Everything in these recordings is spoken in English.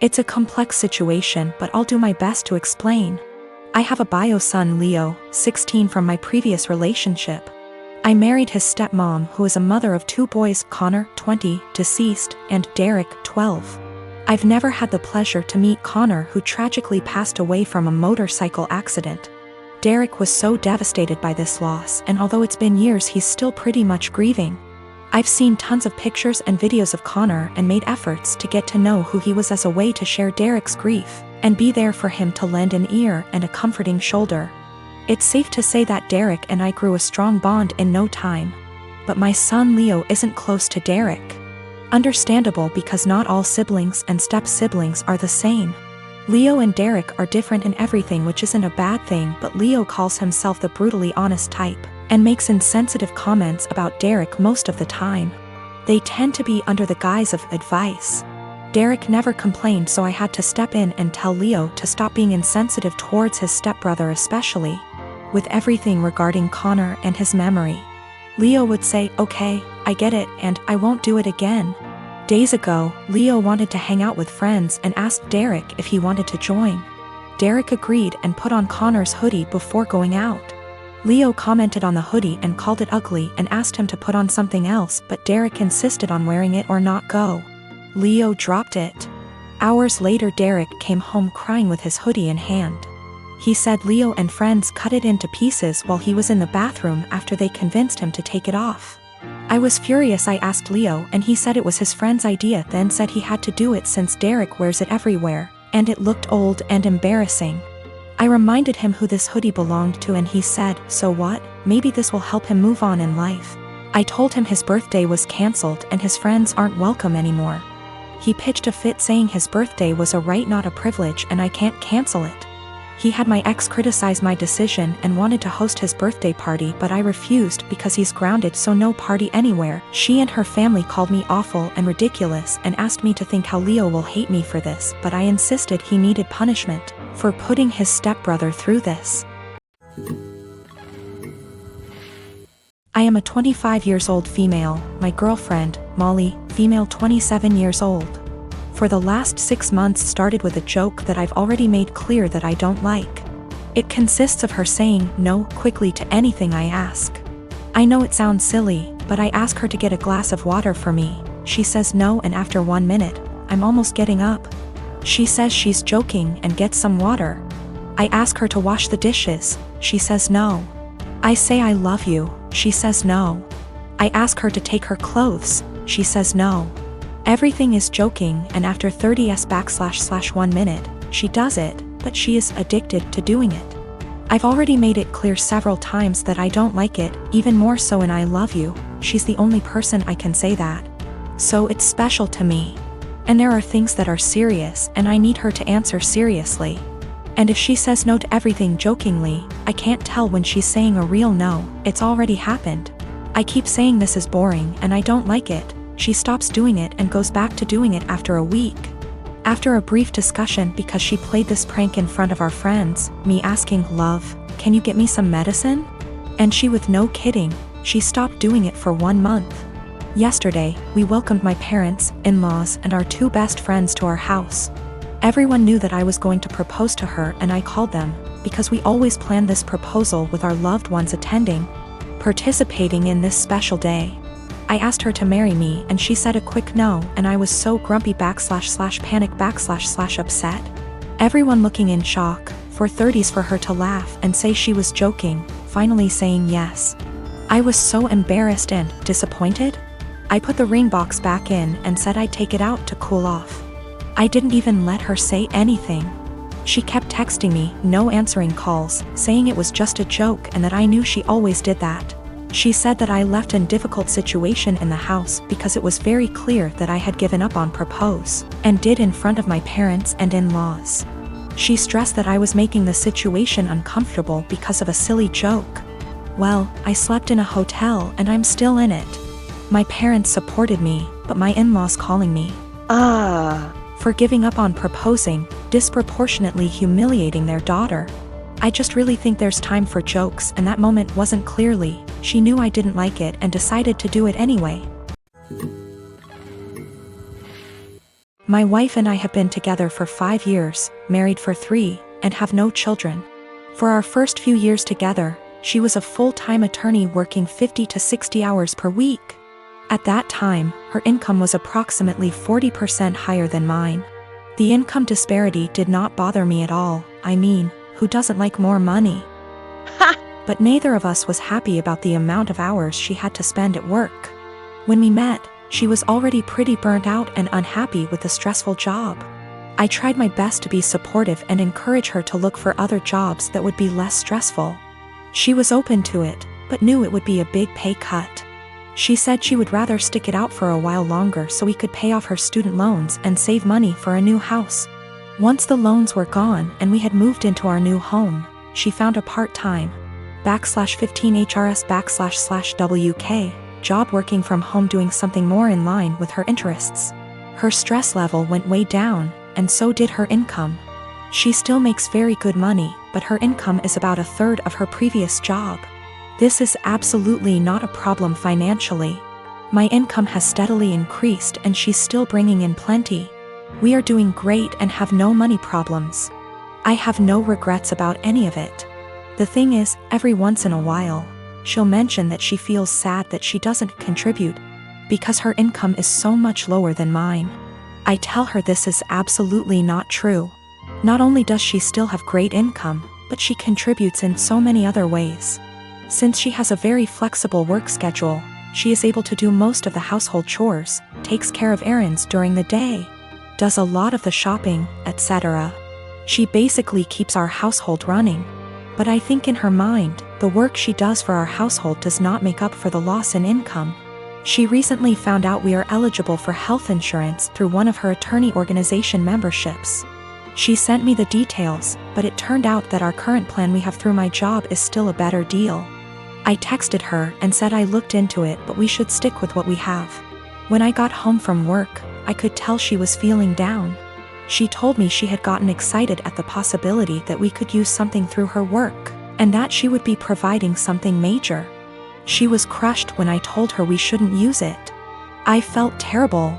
It's a complex situation, but I'll do my best to explain. I have a bio son, Leo, 16, from my previous relationship. I married his stepmom, who is a mother of 2 boys, Connor, 20, deceased, and Derek, 12. I've never had the pleasure to meet Connor, who tragically passed away from a motorcycle accident. Derek was so devastated by this loss, and although it's been years, he's still pretty much grieving. I've seen tons of pictures and videos of Connor and made efforts to get to know who he was as a way to share Derek's grief and be there for him, to lend an ear and a comforting shoulder. It's safe to say that Derek and I grew a strong bond in no time. But my son Leo isn't close to Derek. Understandable, because not all siblings and step-siblings are the same. Leo and Derek are different in everything, which isn't a bad thing, but Leo calls himself the brutally honest type and makes insensitive comments about Derek most of the time. They tend to be under the guise of advice. Derek never complained, so I had to step in and tell Leo to stop being insensitive towards his stepbrother, especially with everything regarding Connor and his memory. Leo would say, "Okay, I get it, and I won't do it again." Days ago, Leo wanted to hang out with friends and asked Derek if he wanted to join. Derek agreed and put on Connor's hoodie before going out. Leo commented on the hoodie and called it ugly and asked him to put on something else, but Derek insisted on wearing it or not go. Leo dropped it. Hours later, Derek came home crying with his hoodie in hand. He said Leo and friends cut it into pieces while he was in the bathroom after they convinced him to take it off. I was furious. I asked Leo, and he said it was his friend's idea, then said he had to do it since Derek wears it everywhere, and it looked old and embarrassing. I reminded him who this hoodie belonged to, and he said, "So what? Maybe this will help him move on in life." I told him his birthday was cancelled and his friends aren't welcome anymore. He pitched a fit saying his birthday was a right, not a privilege, and I can't cancel it. He had my ex criticize my decision and wanted to host his birthday party, but I refused because he's grounded, so no party anywhere. She and her family called me awful and ridiculous and asked me to think how Leo will hate me for this, but I insisted he needed punishment for putting his stepbrother through this. I am a 25 years old female, my girlfriend, Molly, female, 27 years old. For the last 6 months started with a joke that I've already made clear that I don't like. It consists of her saying no quickly to anything I ask. I know it sounds silly, but I ask her to get a glass of water for me. She says no, and after 1 minute, I'm almost getting up. She says she's joking and gets some water. I ask her to wash the dishes. She says no. I say I love you. She says no. I ask her to take her clothes. She says no. Everything is joking, and after 30s/1 minute, she does it, but she is addicted to doing it. I've already made it clear several times that I don't like it, even more so in I love you. She's the only person I can say that. So it's special to me. And there are things that are serious, and I need her to answer seriously. And if she says no to everything jokingly, I can't tell when she's saying a real no. It's already happened. I keep saying this is boring and I don't like it. She stops doing it and goes back to doing it after a week. After a brief discussion, because she played this prank in front of our friends, me asking, "Love, can you get me some medicine?" And she, with no kidding, she stopped doing it for 1 month. Yesterday, we welcomed my parents, in-laws, and our 2 best friends to our house. Everyone knew that I was going to propose to her, and I called them, because we always plan this proposal with our loved ones attending, participating in this special day. I asked her to marry me, and she said a quick no, and I was so grumpy /panic /upset. Everyone looking in shock, for 30s for her to laugh and say she was joking, finally saying yes. I was so embarrassed and disappointed. I put the ring box back in and said I'd take it out to cool off. I didn't even let her say anything. She kept texting me, no answering calls, saying it was just a joke and that I knew she always did that. She said that I left in difficult situation in the house because it was very clear that I had given up on propose, and did in front of my parents and in-laws. She stressed that I was making the situation uncomfortable because of a silly joke. Well, I slept in a hotel and I'm still in it. My parents supported me, but my in-laws calling me for giving up on proposing, disproportionately humiliating their daughter. I just really think there's time for jokes, and that moment wasn't clearly. She knew I didn't like it and decided to do it anyway. My wife and I have been together for 5 years, married for 3, and have no children. For our first few years together, she was a full-time attorney working 50 to 60 hours per week. At that time, her income was approximately 40% higher than mine. The income disparity did not bother me at all. I mean, who doesn't like more money? Ha! But neither of us was happy about the amount of hours she had to spend at work. When we met, she was already pretty burnt out and unhappy with the stressful job. I tried my best to be supportive and encourage her to look for other jobs that would be less stressful. She was open to it, but knew it would be a big pay cut. She said she would rather stick it out for a while longer so we could pay off her student loans and save money for a new house. Once the loans were gone and we had moved into our new home, she found a part-time /15HRS//WK job working from home doing something more in line with her interests. Her stress level went way down, and so did her income. She still makes very good money, but her income is about a third of her previous job. This is absolutely not a problem financially. My income has steadily increased and she's still bringing in plenty. We are doing great and have no money problems. I have no regrets about any of it. The thing is, every once in a while, she'll mention that she feels sad that she doesn't contribute because her income is so much lower than mine. I tell her this is absolutely not true. Not only does she still have great income, but she contributes in so many other ways. Since she has a very flexible work schedule, she is able to do most of the household chores, takes care of errands during the day, does a lot of the shopping, etc. She basically keeps our household running. But I think in her mind, the work she does for our household does not make up for the loss in income. She recently found out we are eligible for health insurance through one of her attorney organization memberships. She sent me the details, but it turned out that our current plan we have through my job is still a better deal. I texted her and said I looked into it, but we should stick with what we have. When I got home from work, I could tell she was feeling down. She told me she had gotten excited at the possibility that we could use something through her work, and that she would be providing something major. She was crushed when I told her we shouldn't use it. I felt terrible.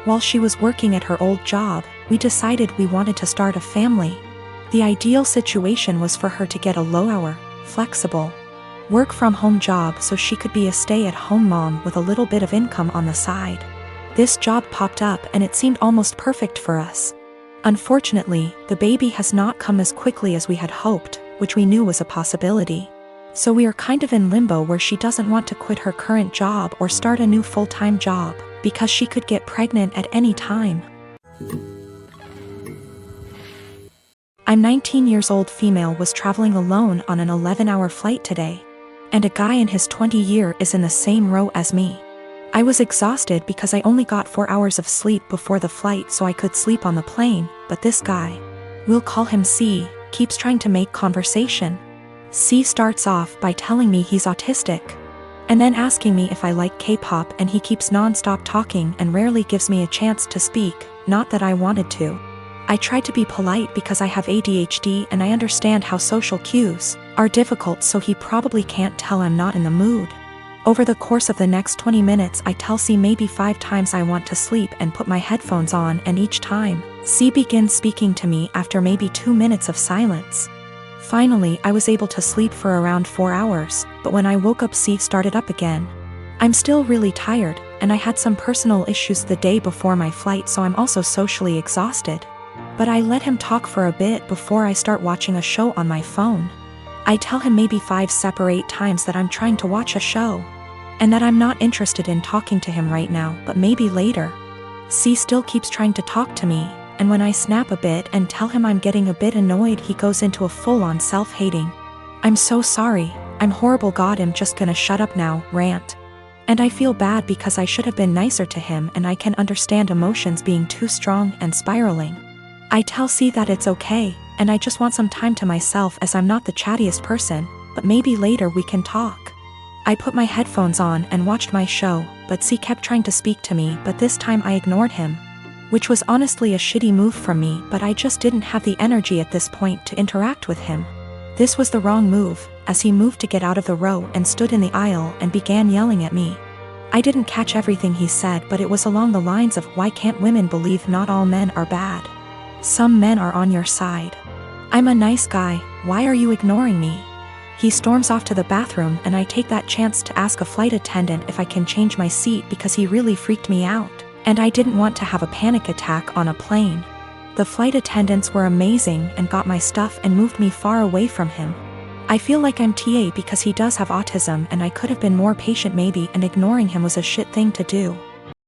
While she was working at her old job, we decided we wanted to start a family. The ideal situation was for her to get a low-hour, flexible, work-from-home job so she could be a stay-at-home mom with a little bit of income on the side. This job popped up and it seemed almost perfect for us. Unfortunately, the baby has not come as quickly as we had hoped, which we knew was a possibility. So we are kind of in limbo where she doesn't want to quit her current job or start a new full-time job, because she could get pregnant at any time. I'm 19 years old female was traveling alone on an 11-hour flight today. And a guy in his 20-year is in the same row as me. I was exhausted because I only got 4 hours of sleep before the flight so I could sleep on the plane, but this guy, we'll call him C, keeps trying to make conversation. C starts off by telling me he's autistic, and then asking me if I like K-pop, and he keeps non-stop talking and rarely gives me a chance to speak, not that I wanted to. I tried to be polite because I have ADHD and I understand how social cues are difficult, so he probably can't tell I'm not in the mood. Over the course of the next 20 minutes I tell C maybe 5 times I want to sleep and put my headphones on, and each time, C begins speaking to me after maybe 2 minutes of silence. Finally, I was able to sleep for around 4 hours, but when I woke up C started up again. I'm still really tired, and I had some personal issues the day before my flight, so I'm also socially exhausted. But I let him talk for a bit before I start watching a show on my phone. I tell him maybe 5 separate times that I'm trying to watch a show, and that I'm not interested in talking to him right now, but maybe later. C still keeps trying to talk to me, and when I snap a bit and tell him I'm getting a bit annoyed, he goes into a full-on self-hating, "I'm so sorry, I'm horrible, God, I'm just gonna shut up now," rant. And I feel bad because I should have been nicer to him, and I can understand emotions being too strong and spiraling. I tell C that it's okay, and I just want some time to myself as I'm not the chattiest person, but maybe later we can talk. I put my headphones on and watched my show, but C kept trying to speak to me, but this time I ignored him, which was honestly a shitty move from me, but I just didn't have the energy at this point to interact with him. This was the wrong move, as he moved to get out of the row and stood in the aisle and began yelling at me. I didn't catch everything he said, but it was along the lines of, why can't women believe not all men are bad? Some men are on your side. I'm a nice guy, why are you ignoring me? He storms off to the bathroom and I take that chance to ask a flight attendant if I can change my seat because he really freaked me out, and I didn't want to have a panic attack on a plane. The flight attendants were amazing and got my stuff and moved me far away from him. I feel like I'm TA because he does have autism and I could have been more patient maybe, and ignoring him was a shit thing to do.